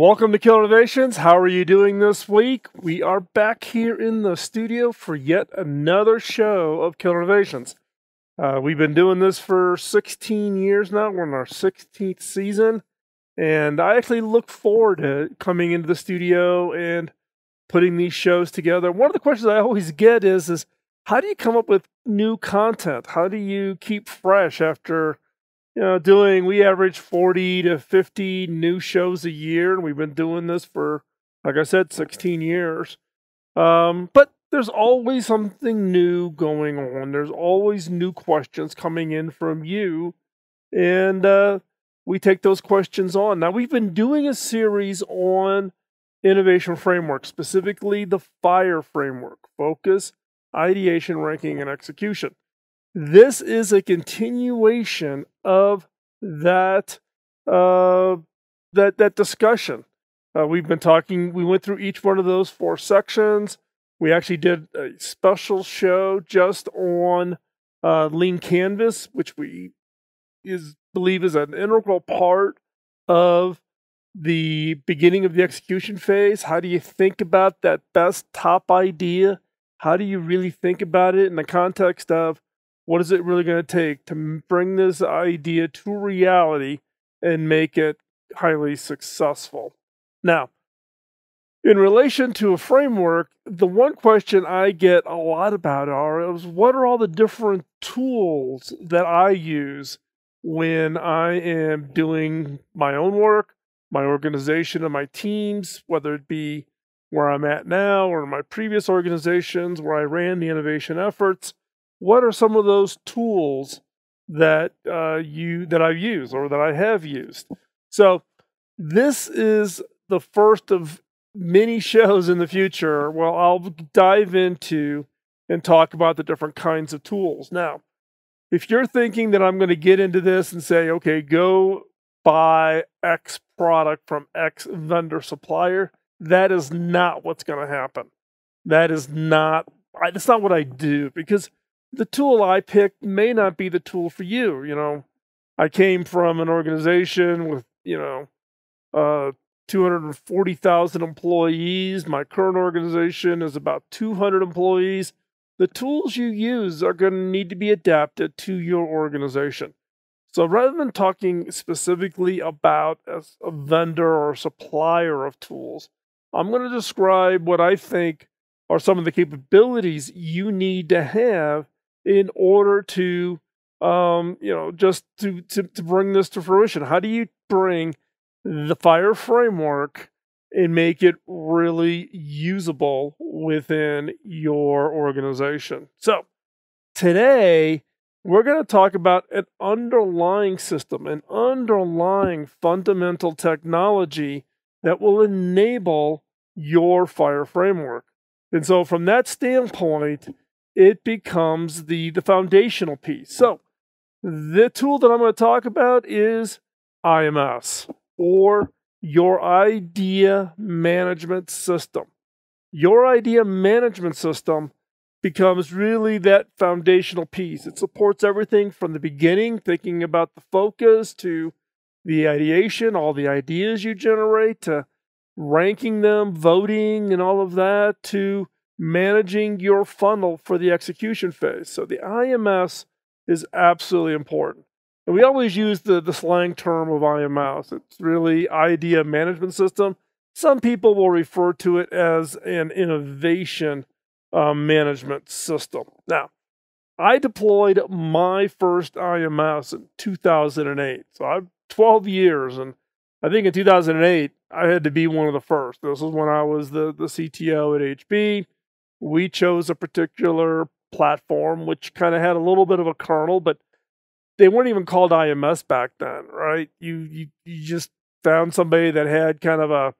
Welcome to Kill Innovations. How are you doing this week? We are back here in the studio for yet another show of Kill Innovations. We've been doing this for 16 years now. We're in our 16th season. And I actually look forward to coming into the studio and putting these shows together. One of the questions I always get is how do you come up with new content? How do you keep fresh after we average 40 to 50 new shows a year, and we've been doing this for, like I said, 16 years. But there's always something new going on. There's always new questions coming in from you, and we take those questions on. Now, we've been doing a series on innovation framework, specifically the FIRE framework: focus, ideation, ranking, and execution. This is a continuation of that discussion. We've been talking. We went through each one of those 4 sections. We actually did a special show just on Lean Canvas, which we believe is an integral part of the beginning of the execution phase. How do you think about that best top idea? How do you really think about it in the context of what is it really going to take to bring this idea to reality and make it highly successful? Now, in relation to a framework, the one question I get a lot about is what are all the different tools that I use when I am doing my own work, my organization, and my teams, whether it be where I'm at now or in my previous organizations where I ran the innovation efforts. What are some of those tools that I've used or that I have used? So this is the first of many shows in the future where I'll dive into and talk about the different kinds of tools. Now, if you're thinking that I'm going to get into this and say, okay, go buy X product from X vendor supplier, that is not what's going to happen. That's not what I do, because the tool I picked may not be the tool for you. I came from an organization with, 240,000 employees. My current organization is about 200 employees. The tools you use are going to need to be adapted to your organization. So rather than talking specifically about a vendor or supplier of tools, I'm going to describe what I think are some of the capabilities you need to have in order to, just to bring this to fruition. How do you bring the FIRE framework and make it really usable within your organization? So today, we're going to talk about an underlying system, an underlying fundamental technology that will enable your FIRE framework. And so from that standpoint, it becomes the foundational piece. So the tool that I'm going to talk about is IMS, or your idea management system. Your idea management system becomes really that foundational piece. It supports everything from the beginning, thinking about the focus, to the ideation, all the ideas you generate, to ranking them, voting, and all of that, to managing your funnel for the execution phase. So the IMS is absolutely important. And we always use the slang term of IMS. It's really idea management system. Some people will refer to it as an innovation management system. Now, I deployed my first IMS in 2008. So I've 12 years, and I think in 2008, I had to be one of the first. This was when I was the CTO at HB. We chose a particular platform, which kind of had a little bit of a kernel, but they weren't even called IMS back then, right? You just found somebody that had kind of a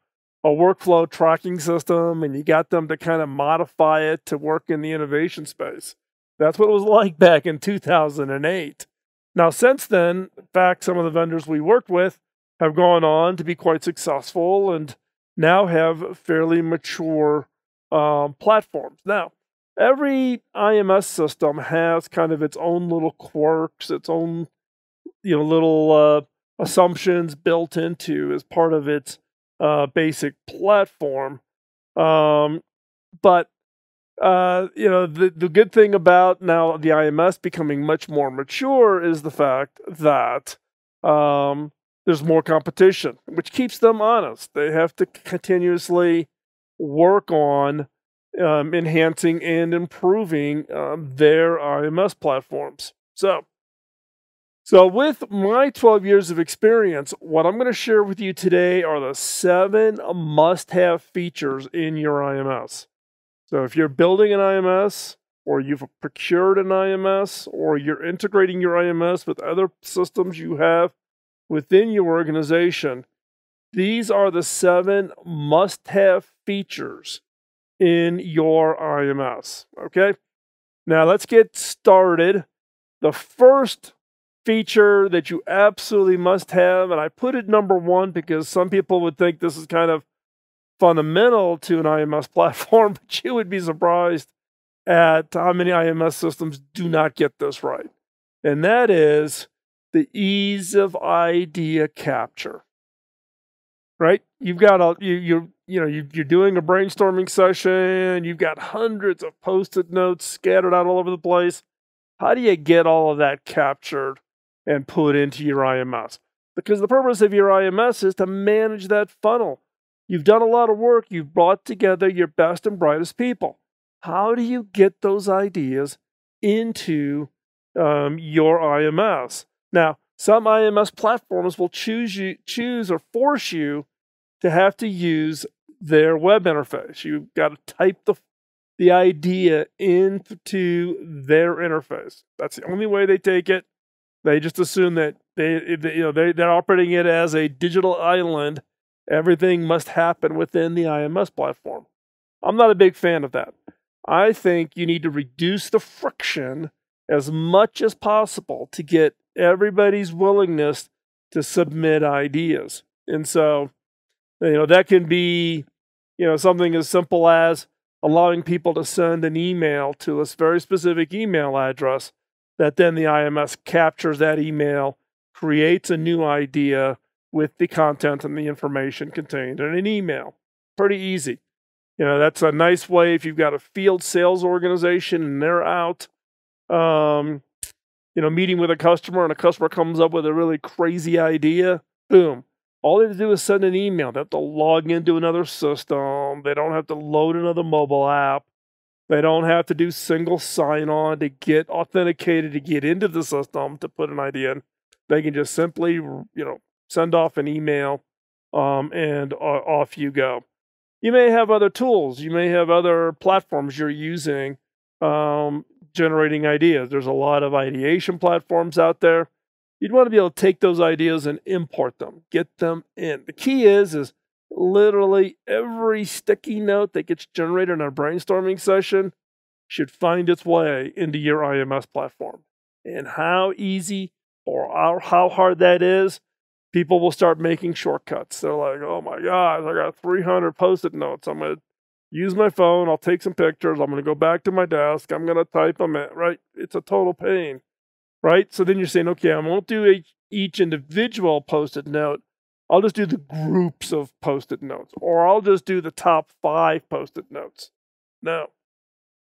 workflow tracking system, and you got them to kind of modify it to work in the innovation space. That's what it was like back in 2008. Now, since then, in fact, some of the vendors we worked with have gone on to be quite successful and now have fairly mature platforms. Now, every IMS system has kind of its own little quirks, its own little assumptions built into as part of its basic platform. Um, but the good thing about now the IMS becoming much more mature is the fact that there's more competition, which keeps them honest. They have to continuously work on enhancing and improving their IMS platforms. So with my 12 years of experience, what I'm going to share with you today are the 7 must-have features in your IMS. So if you're building an IMS, or you've procured an IMS, or you're integrating your IMS with other systems you have within your organization, these are the 7 must-have features in your IMS. Okay? Now let's get started. The first feature that you absolutely must have, and I put it number 1 because some people would think this is kind of fundamental to an IMS platform, but you would be surprised at how many IMS systems do not get this right. And that is the ease of idea capture. Right? You've got you're doing a brainstorming session, you've got hundreds of post-it notes scattered out all over the place. How do you get all of that captured and put into your IMS? Because the purpose of your IMS is to manage that funnel. You've done a lot of work. You've brought together your best and brightest people. How do you get those ideas into your IMS? Now, some IMS platforms will choose or force you to have to use their web interface. You've got to type the idea into their interface. That's the only way they take it. They just assume that they're operating it as a digital island. Everything must happen within the IMS platform. I'm not a big fan of that. I think you need to reduce the friction as much as possible to get everybody's willingness to submit ideas. And so, that can be, something as simple as allowing people to send an email to a very specific email address that then the IMS captures that email, creates a new idea with the content and the information contained in an email. Pretty easy. That's a nice way if you've got a field sales organization and they're out, meeting with a customer and a customer comes up with a really crazy idea. Boom. All they have to do is send an email. They have to log into another system. They don't have to load another mobile app. They don't have to do single sign-on to get authenticated to get into the system to put an idea in. They can just simply, send off an email, and off you go. You may have other tools. You may have other platforms you're using, generating ideas. There's a lot of ideation platforms out there. You'd want to be able to take those ideas and import them, get them in. The key is literally every sticky note that gets generated in a brainstorming session should find its way into your IMS platform. And how easy or how hard that is, people will start making shortcuts. They're like, oh my God, I got 300 post-it notes. I'm going to use my phone. I'll take some pictures. I'm going to go back to my desk. I'm going to type them in, right? It's a total pain, right? So then you're saying, okay, I won't do each individual post-it note. I'll just do the groups of post-it notes, or I'll just do the top 5 post-it notes. No,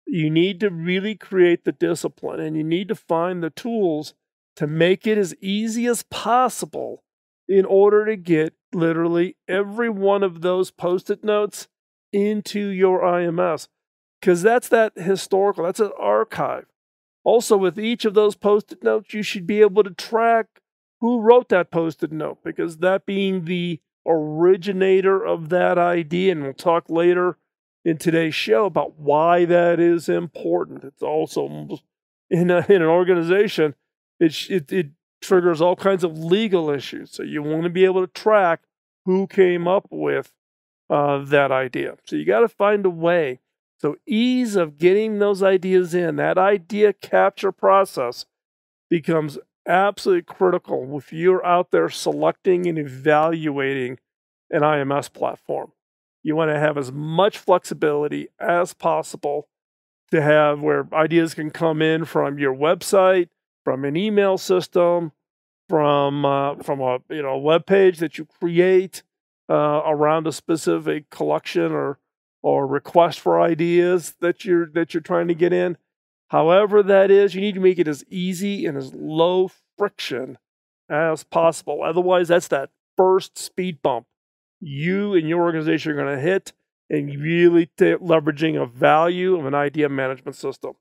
you need to really create the discipline, and you need to find the tools to make it as easy as possible in order to get literally every one of those post-it notes into your IMS, because that's that historical, that's an archive. Also, with each of those post-it notes, you should be able to track who wrote that post-it note, because that being the originator of that idea, and we'll talk later in today's show about why that is important. It's also in an organization, it triggers all kinds of legal issues. So you want to be able to track who came up with that idea. So you got to find a way. So ease of getting those ideas in, that idea capture process becomes absolutely critical if you're out there selecting and evaluating an IMS platform. You want to have as much flexibility as possible to have where ideas can come in from your website, from an email system, from a web page that you create, around a specific collection or request for ideas that you're trying to get in. However that is, you need to make it as easy and as low friction as possible. Otherwise, that's that first speed bump you and your organization are going to hit, and really leveraging a value of an idea management system.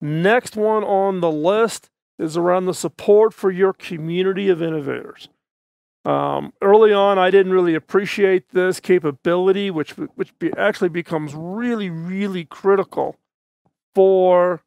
Next one on the list is around the support for your community of innovators. Early on, I didn't really appreciate this capability, which actually becomes really, really critical for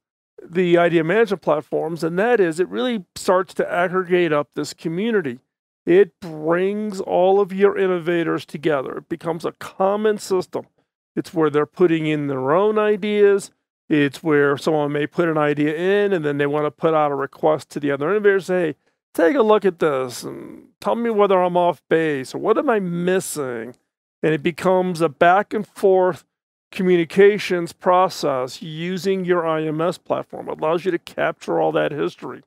the idea management platforms, and that is it really starts to aggregate up this community. It brings all of your innovators together. It becomes a common system. It's where they're putting in their own ideas. It's where someone may put an idea in and then they want to put out a request to the other innovators, say, hey, take a look at this and tell me whether I'm off base or what am I missing? And it becomes a back and forth communications process using your IMS platform. It allows you to capture all that history.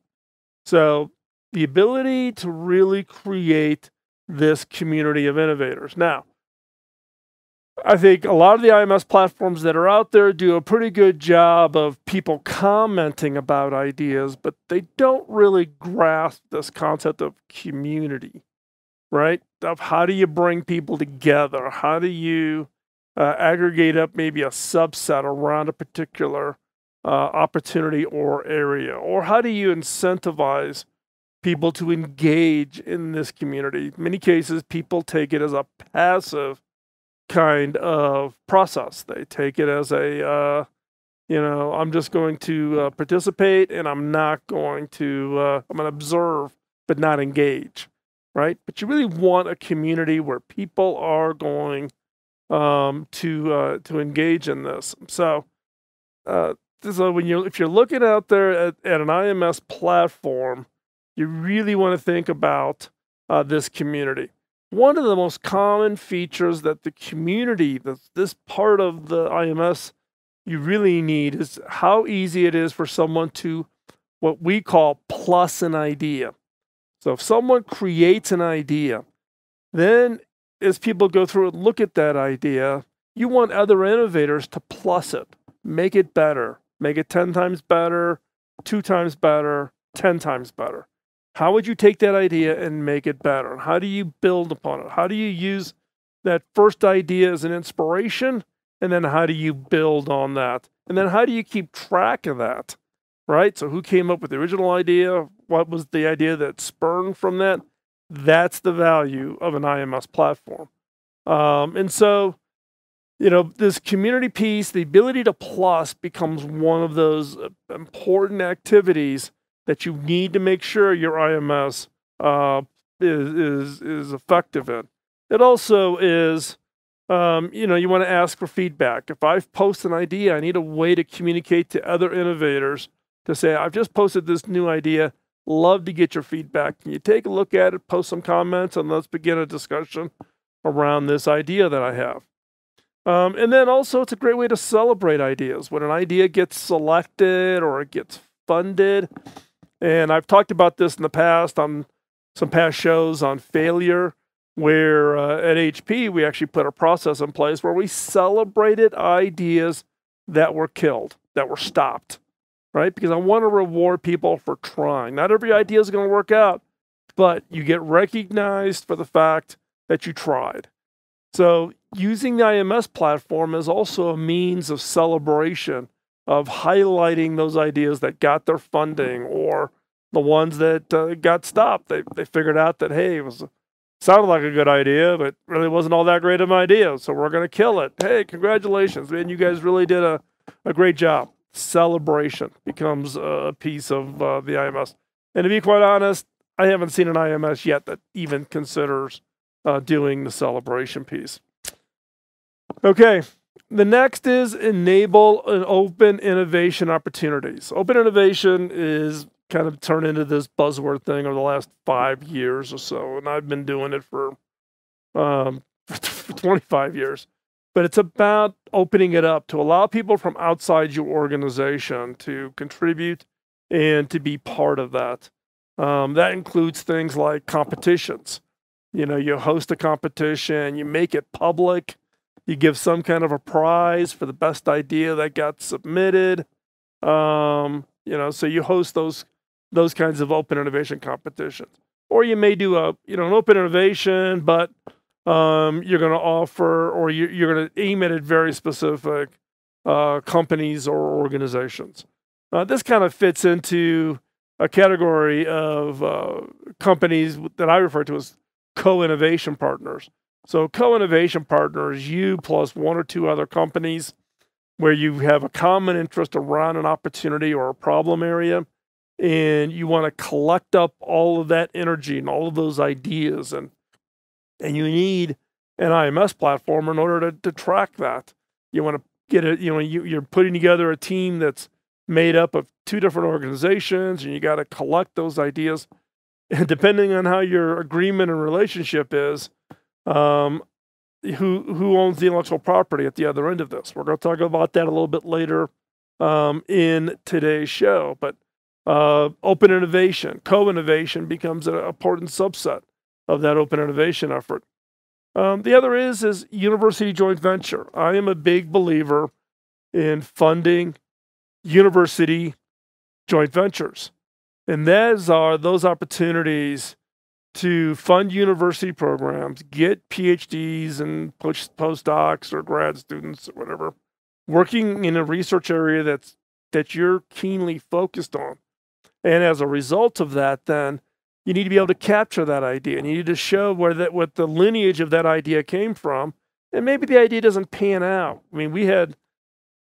So the ability to really create this community of innovators. Now, I think a lot of the IMS platforms that are out there do a pretty good job of people commenting about ideas, but they don't really grasp this concept of community, right? Of how do you bring people together? How do you aggregate up maybe a subset around a particular opportunity or area? Or how do you incentivize people to engage in this community? In many cases, people take it as a passive kind of process. They take it as a, I'm just going to participate and I'm not going to, I'm going to observe but not engage, right? But you really want a community where people are going to engage in this. So if you're looking out there at an IMS platform, you really want to think about this community. One of the most common features that the community, this part of the IMS, you really need is how easy it is for someone to what we call plus an idea. So if someone creates an idea, then as people go through and look at that idea, you want other innovators to plus it, make it better, make it 10 times better, 2 times better, 10 times better. How would you take that idea and make it better? How do you build upon it? How do you use that first idea as an inspiration? And then how do you build on that? And then how do you keep track of that? Right? So who came up with the original idea? What was the idea that spurned from that? That's the value of an IMS platform. And so, this community piece, the ability to plus becomes one of those important activities that you need to make sure your IMS is effective in. It also is, you want to ask for feedback. If I've posted an idea, I need a way to communicate to other innovators to say, I've just posted this new idea. Love to get your feedback. Can you take a look at it, post some comments, and let's begin a discussion around this idea that I have. And then also, it's a great way to celebrate ideas. When an idea gets selected or it gets funded, and I've talked about this in the past on some past shows on failure, where at HP, we actually put a process in place where we celebrated ideas that were killed, that were stopped, right? Because I want to reward people for trying. Not every idea is going to work out, but you get recognized for the fact that you tried. So using the IMS platform is also a means of celebration, of highlighting those ideas that got their funding or the ones that got stopped. They figured out that, hey, sounded like a good idea, but really wasn't all that great of an idea, so we're going to kill it. Hey, congratulations, man, you guys really did a great job. Celebration becomes a piece of the IMS. And to be quite honest, I haven't seen an IMS yet that even considers doing the celebration piece. Okay, the next is enable an open innovation opportunities. Open innovation is kind of turned into this buzzword thing over the last 5 years or so, and I've been doing it for 25 years. But it's about opening it up to allow people from outside your organization to contribute and to be part of that. That includes things like competitions. You host a competition, you make it public, you give some kind of a prize for the best idea that got submitted. So you host those kinds of open innovation competitions. Or you may do an open innovation, but you're going to offer, or you're going to aim it at very specific companies or organizations. This kind of fits into a category of companies that I refer to as co-innovation partners. So co-innovation partners, you plus one or two other companies where you have a common interest around an opportunity or a problem area, and you want to collect up all of that energy and all of those ideas, and you need an IMS platform in order to track that. You want to get it, you're putting together a team that's made up of two different organizations, and you got to collect those ideas. And depending on how your agreement and relationship is, who owns the intellectual property at the other end of this. We're going to talk about that a little bit later in today's show. But open innovation, co-innovation becomes an important subset of that open innovation effort. The other is university joint venture. I am a big believer in funding university joint ventures. And those are those opportunities to fund university programs, get PhDs and postdocs or grad students or whatever, working in a research area that you're keenly focused on. And as a result of that, then you need to be able to capture that idea. And you need to show what the lineage of that idea came from. And maybe the idea doesn't pan out. I mean, we had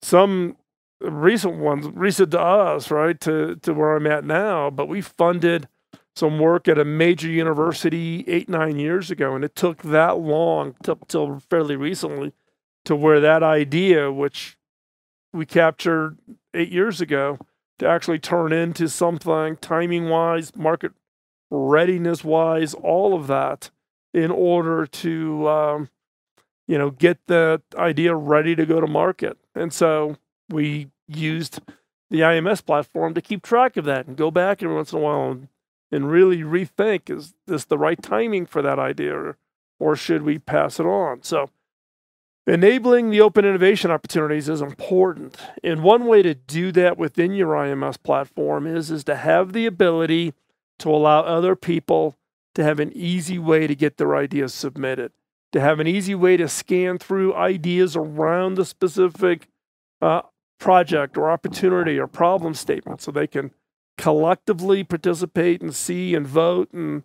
some recent ones, recent to us, right, to where I'm at now, but we funded some work at a major university 8-9 years ago, and it took that long till fairly recently to where that idea, which we captured 8 years ago, to actually turn into something timing-wise, market readiness-wise, all of that, in order to get the idea ready to go to market. And so we used the IMS platform to keep track of that and go back every once in a while and really rethink, is this the right timing for that idea, or should we pass it on? So enabling the open innovation opportunities is important. And one way to do that within your IMS platform is to have the ability to allow other people to have an easy way to get their ideas submitted, to have an easy way to scan through ideas around the specific project or opportunity or problem statement, so they can collectively participate and see and vote and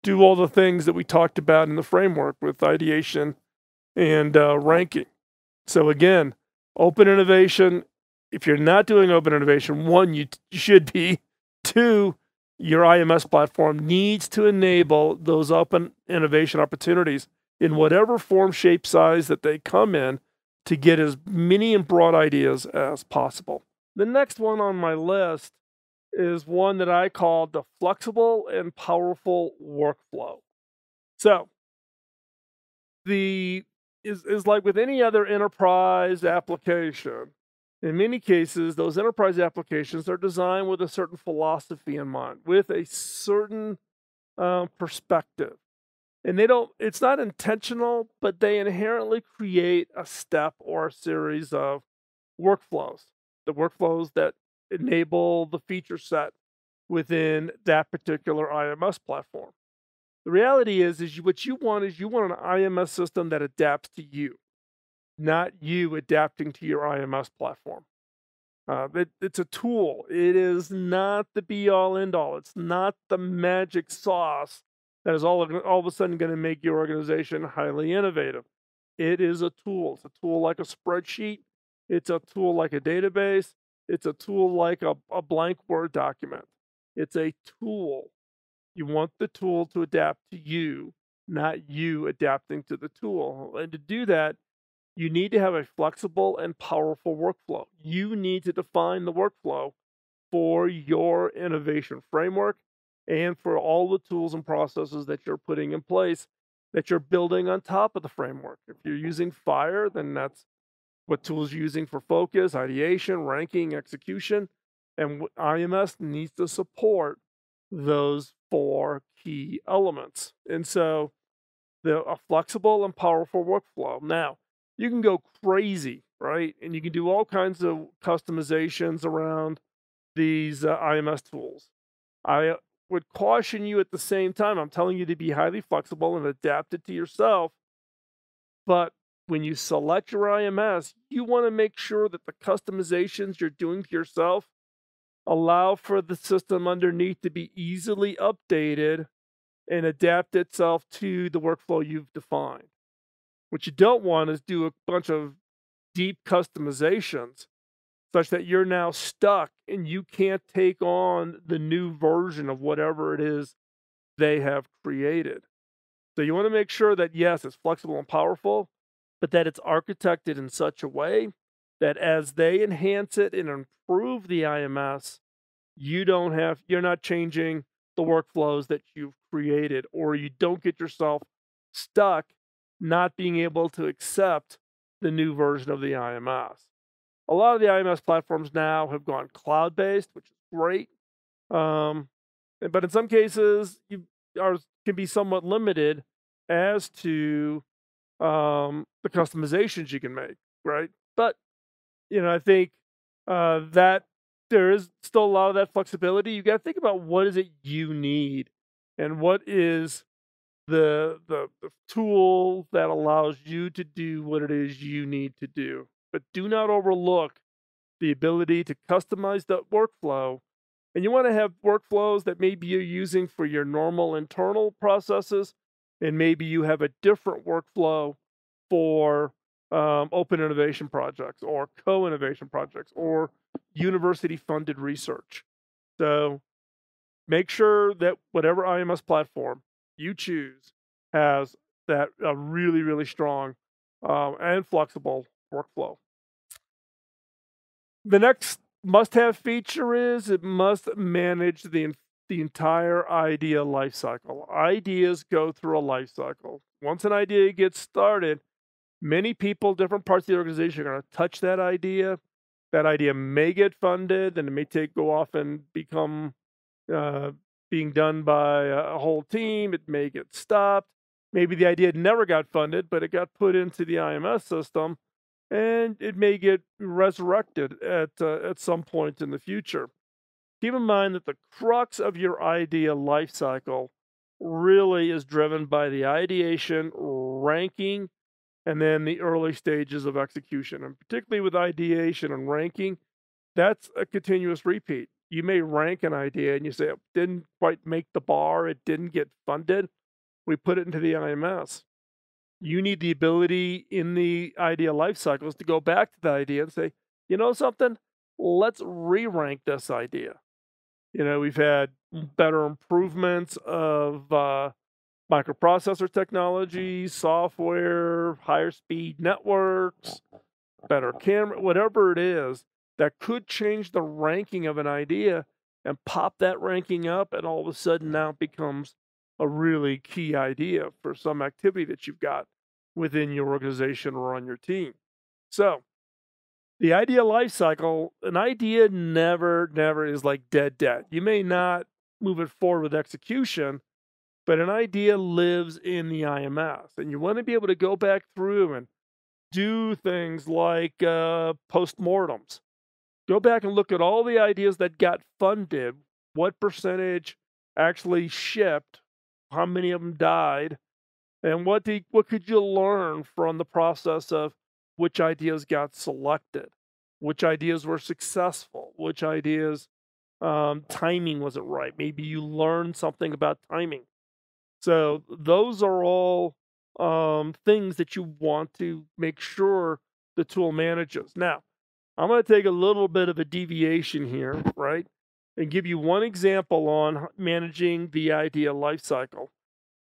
do all the things that we talked about in the framework with ideation and ranking. So again, open innovation. If you're not doing open innovation, one, you should be. Two, your IMS platform needs to enable those open innovation opportunities in whatever form, shape, size that they come in, to get as many and broad ideas as possible. The next one on my list is one that I call the flexible and powerful workflow. So is like with any other enterprise application. In many cases, those enterprise applications are designed with a certain philosophy in mind, with a certain perspective. And it's not intentional, but they inherently create a step or a series of workflows. The workflows that enable the feature set within that particular IMS platform. The reality is what you want an IMS system that adapts to you, not you adapting to your IMS platform. It's a tool. It is not the be-all, end-all. It's not the magic sauce that is all of a sudden going to make your organization highly innovative. It is a tool. It's a tool like a spreadsheet. It's a tool like a database. It's a tool like a blank Word document. It's a tool. You want the tool to adapt to you, not you adapting to the tool. And to do that, you need to have a flexible and powerful workflow. You need to define the workflow for your innovation framework and for all the tools and processes that you're putting in place that you're building on top of the framework. If you're using FIRE, then that's what tools you're using for focus, ideation, ranking, execution. And IMS needs to support those 4 key elements. And so a flexible and powerful workflow. Now, you can go crazy, right? And you can do all kinds of customizations around these IMS tools. I would caution you at the same time. I'm telling you to be highly flexible and adapt it to yourself. But when you select your IMS, you want to make sure that the customizations you're doing to yourself allow for the system underneath to be easily updated and adapt itself to the workflow you've defined. What you don't want is do a bunch of deep customizations such that you're now stuck and you can't take on the new version of whatever it is they have created. So you want to make sure that yes, it's flexible and powerful, but that it's architected in such a way that as they enhance it and improve the IMS, you're not changing the workflows that you've created, or you don't get yourself stuck not being able to accept the new version of the IMS. A lot of the IMS platforms now have gone cloud based, which is great. Um, but in some cases, you can be somewhat limited as to the customizations you can make, right? But I think that there is still a lot of that flexibility. You got to think about what is it you need, and what is the tool that allows you to do what it is you need to do. But do not overlook the ability to customize the workflow. And you want to have workflows that maybe you're using for your normal internal processes, and maybe you have a different workflow for open innovation projects or co innovation projects or university funded research. So make sure that whatever IMS platform you choose has that a really, really strong and flexible workflow. The next must-have feature is it must manage the entire idea life cycle. Ideas go through a life cycle. Once an idea gets started, many people, different parts of the organization are going to touch that idea. That idea may get funded, and it may go off and become uh, being done by a whole team. It may get stopped. Maybe the idea never got funded, but it got put into the IMS system, and it may get resurrected at some point in the future. Keep in mind that the crux of your idea life cycle really is driven by the ideation, ranking, and then the early stages of execution. And particularly with ideation and ranking, that's a continuous repeat. You may rank an idea and you say it didn't quite make the bar, it didn't get funded. We put it into the IMS. You need the ability in the idea life cycles to go back to the idea and say, you know something, let's re-rank this idea. We've had better improvements of microprocessor technology, software, higher speed networks, better camera, whatever it is that could change the ranking of an idea and pop that ranking up, and all of a sudden now it becomes a really key idea for some activity that you've got within your organization or on your team. So the idea life cycle, an idea never is like dead. You may not move it forward with execution, but an idea lives in the IMS, and you want to be able to go back through and do things like postmortems. Go back and look at all the ideas that got funded, what percentage actually shipped, how many of them died, and what could you learn from the process of which ideas got selected, which ideas were successful, which ideas timing wasn't right. Maybe you learned something about timing. So those are all things that you want to make sure the tool manages. Now, I'm going to take a little bit of a deviation here, right? And give you one example on managing the idea lifecycle.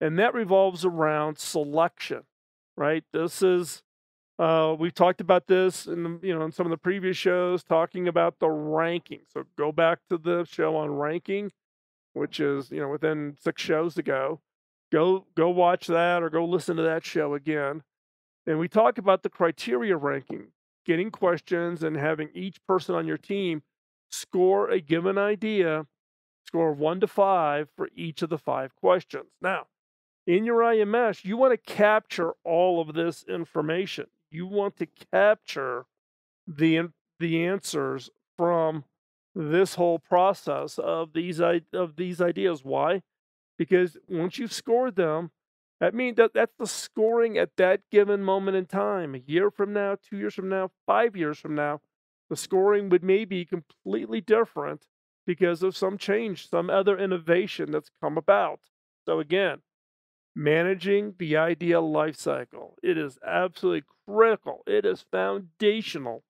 And that revolves around selection, right? This is, we've talked about this in some of the previous shows, talking about the ranking. So go back to the show on ranking, which is, within 6 shows ago. Go watch that or go listen to that show again. And we talk about the criteria ranking, getting questions and having each person on your team score a given idea, score 1 to 5 for each of the 5 questions. Now, In your IMS, you want to capture all of this information. You want to capture the answers from this whole process of these ideas. Why? Because once you've scored them, that means that's the scoring at that given moment in time. A year from now, 2 years from now, 5 years from now, the scoring would maybe be completely different because of some change, some other innovation that's come about. So again, managing the idea life cycle. It is absolutely critical. It is foundational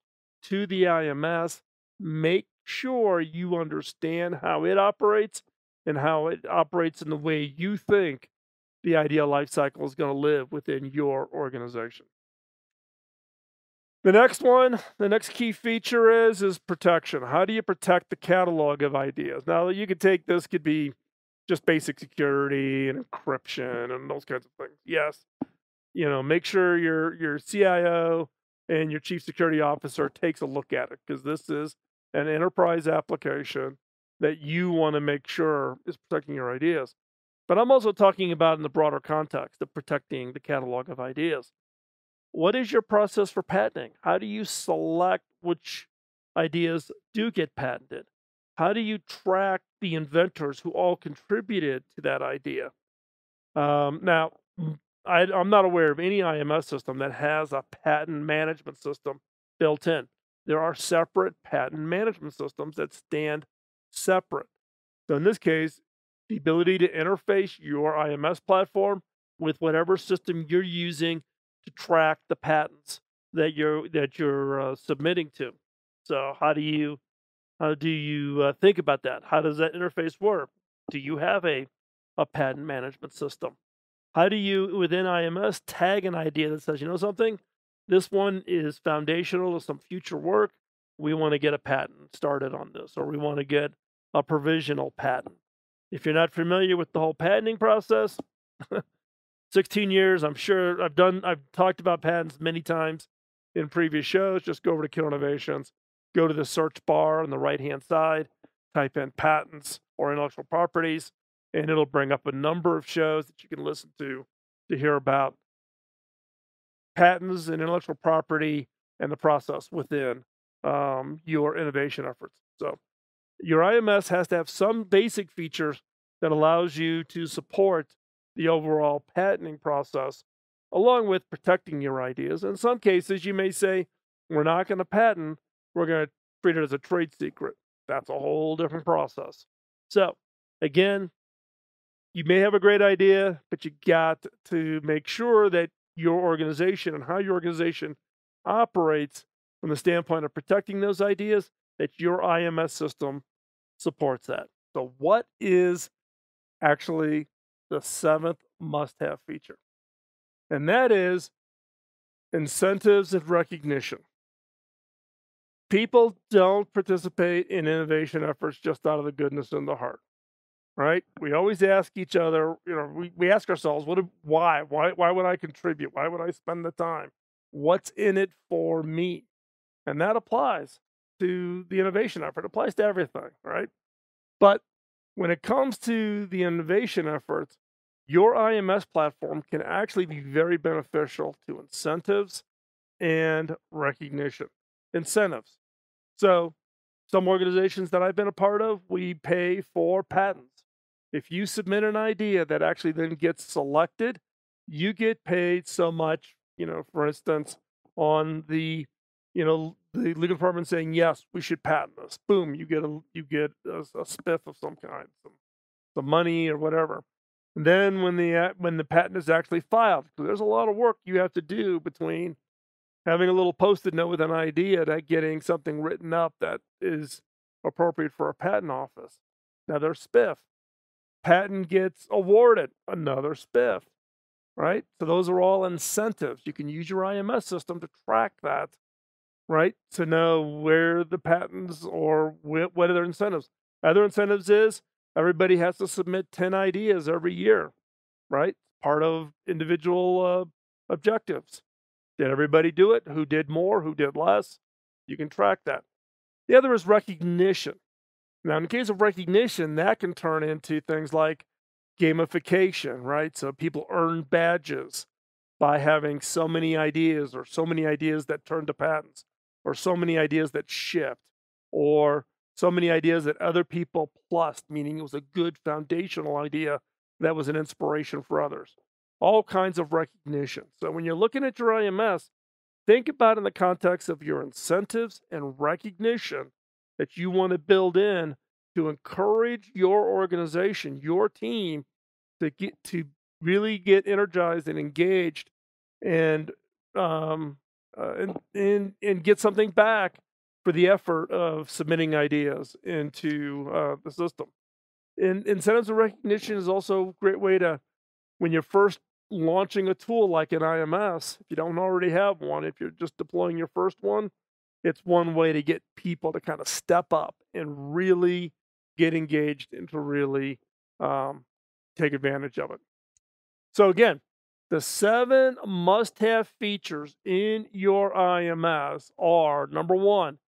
to the IMS. Make sure you understand how it operates and how it operates in the way you think the idea life cycle is going to live within your organization. The next key feature is protection. How do you protect the catalog of ideas? Now, you could take this, could be just basic security and encryption and those kinds of things. Yes, make sure your CIO and your chief security officer takes a look at it, because this is an enterprise application that you want to make sure is protecting your ideas. But I'm also talking about in the broader context of protecting the catalog of ideas. What is your process for patenting? How do you select which ideas do get patented? How do you track the inventors who all contributed to that idea? Now, I'm not aware of any IMS system that has a patent management system built in. There are separate patent management systems that stand separate. So in this case, the ability to interface your IMS platform with whatever system you're using to track the patents that you're submitting to. So how do you think about that? How does that interface work? Do you have a patent management system? How do you, within IMS, tag an idea that says, you know something, this one is foundational to some future work. We want to get a patent started on this, or we want to get a provisional patent. If you're not familiar with the whole patenting process, 16 years, I'm sure I've talked about patents many times in previous shows. Just go over to Kill Innovations, go to the search bar on the right-hand side, type in patents or intellectual properties, and it'll bring up a number of shows that you can listen to hear about patents and intellectual property and the process within your innovation efforts. So your IMS has to have some basic features that allows you to support the overall patenting process, along with protecting your ideas. In some cases, you may say, we're not going to patent, we're going to treat it as a trade secret. That's a whole different process. So, again, you may have a great idea, but you got to make sure that your organization and how your organization operates from the standpoint of protecting those ideas, that your IMS system supports that. So what is actually the seventh must-have feature? And that is incentives and recognition. People don't participate in innovation efforts just out of the goodness in the heart, right? We always ask each other, we ask ourselves, why would I contribute? Why would I spend the time? What's in it for me? And that applies to the innovation effort. It applies to everything, right? But when it comes to the innovation efforts, your IMS platform can actually be very beneficial to incentives and recognition. Incentives. So, some organizations that I've been a part of, we pay for patents. If you submit an idea that actually then gets selected, you get paid so much, for instance, on the legal department saying, yes, we should patent this. Boom, you get a spiff of some kind, some money or whatever. And then when the patent is actually filed, because there's a lot of work you have to do between having a little post-it note with an idea to getting something written up that is appropriate for a patent office. Another spiff. Patent gets awarded. Another spiff. Right? So those are all incentives. You can use your IMS system to track that, right? To know where the patents or what other incentives. Other incentives is everybody has to submit 10 ideas every year, right? Part of individual objectives. Did everybody do it? Who did more? Who did less? You can track that. The other is recognition. Now, in the case of recognition, that can turn into things like gamification, right? So people earn badges by having so many ideas, or so many ideas that turn to patents, or so many ideas that shipped, or so many ideas that other people plussed, meaning it was a good foundational idea that was an inspiration for others. All kinds of recognition. So when you're looking at your IMS, think about it in the context of your incentives and recognition that you want to build in to encourage your organization, your team, to really get energized and engaged, and um, and get something back for the effort of submitting ideas into the system. And incentives and recognition is also a great way to, when you're first launching a tool like an IMS, if you don't already have one, if you're just deploying your first one, it's one way to get people to kind of step up and really get engaged and to really um, take advantage of it. So again, the 7 must-have features in your IMS are: number 1,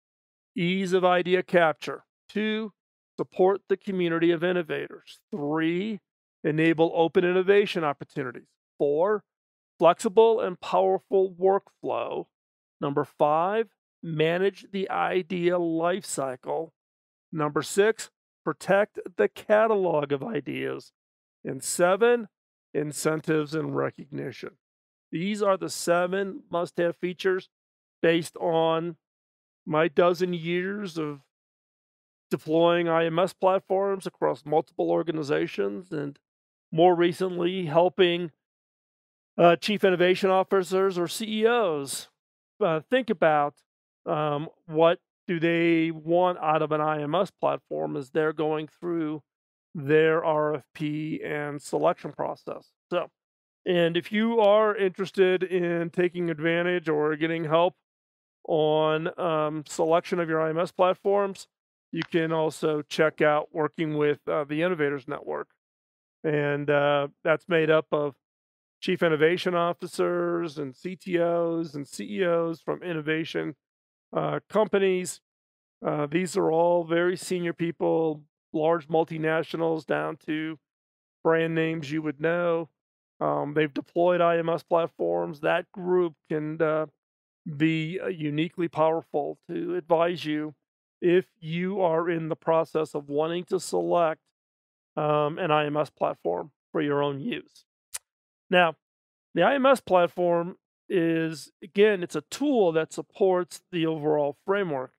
ease of idea capture; 2, support the community of innovators; 3, enable open innovation opportunities; 4, flexible and powerful workflow; number 5, manage the idea lifecycle; number 6, protect the catalog of ideas; and 7, incentives and recognition. These are the 7 must-have features based on my dozen years of deploying IMS platforms across multiple organizations, and more recently helping chief innovation officers or CEOs think about what do they want out of an IMS platform as they're going through their RFP and selection process. So, and if you are interested in taking advantage or getting help on selection of your IMS platforms, you can also check out working with the Innovators Network. And that's made up of chief innovation officers and CTOs and CEOs from innovation companies. These are all very senior people, large multinationals down to brand names you would know. They've deployed IMS platforms. That group can be uniquely powerful to advise you if you are in the process of wanting to select an IMS platform for your own use. Now, the IMS platform is, again, it's a tool that supports the overall framework.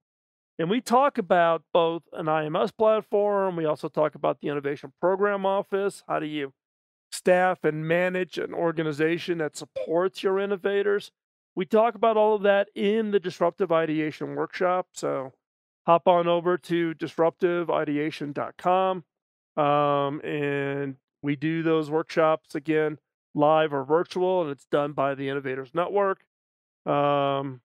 And we talk about both an IMS platform, we also talk about the Innovation Program Office. How do you staff and manage an organization that supports your innovators? We talk about all of that in the Disruptive Ideation Workshop. So hop on over to disruptiveideation.com. And we do those workshops again, live or virtual, and it's done by the Innovators Network. And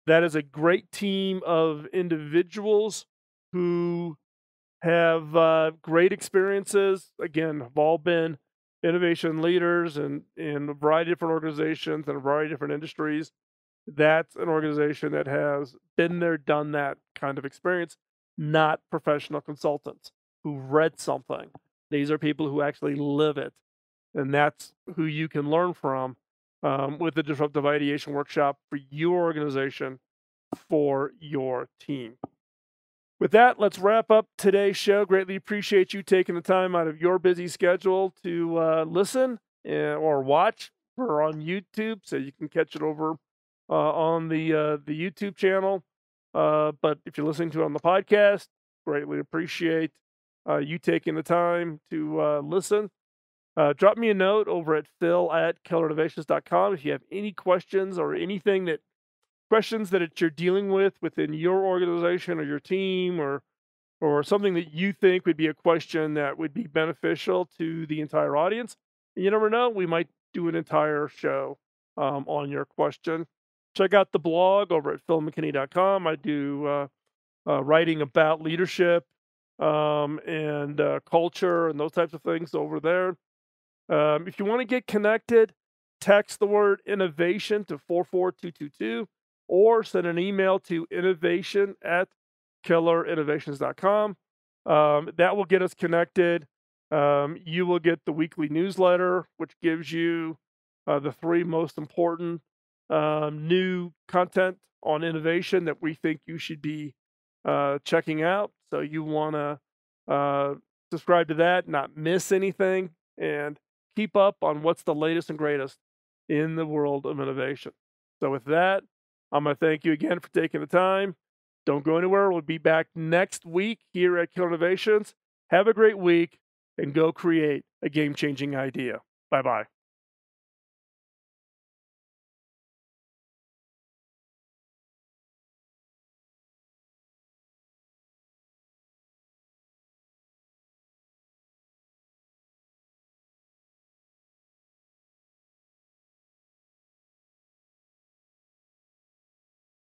that is a great team of individuals who have great experiences. Again, have all been innovation leaders in a variety of different organizations and a variety of different industries. That's an organization that has been there, done that kind of experience, not professional consultants who read something. These are people who actually live it. And that's who you can learn from with the Disruptive Ideation Workshop for your organization, for your team. With that, let's wrap up today's show. Greatly appreciate you taking the time out of your busy schedule to listen or watch. We're on YouTube, so you can catch it over on the YouTube channel. But if you're listening to it on the podcast, greatly appreciate you taking the time to listen. Drop me a note over at phil@kellerinnovations.com if you have any questions or anything that questions that you're dealing with within your organization or your team, or something that you think would be a question that would be beneficial to the entire audience. And you never know, we might do an entire show on your question. Check out the blog over at philmckinney.com. I do writing about leadership and culture and those types of things over there. If you want to get connected, text the word innovation to 44222 or send an email to innovation@kellerinnovations.com. That will get us connected. You will get the weekly newsletter, which gives you the three most important new content on innovation that we think you should be checking out. So you want to subscribe to that, not miss anything, and keep up on what's the latest and greatest in the world of innovation. So with that, I'm going to thank you again for taking the time. Don't go anywhere. We'll be back next week here at Killer Innovations. Have a great week and go create a game-changing idea. Bye-bye.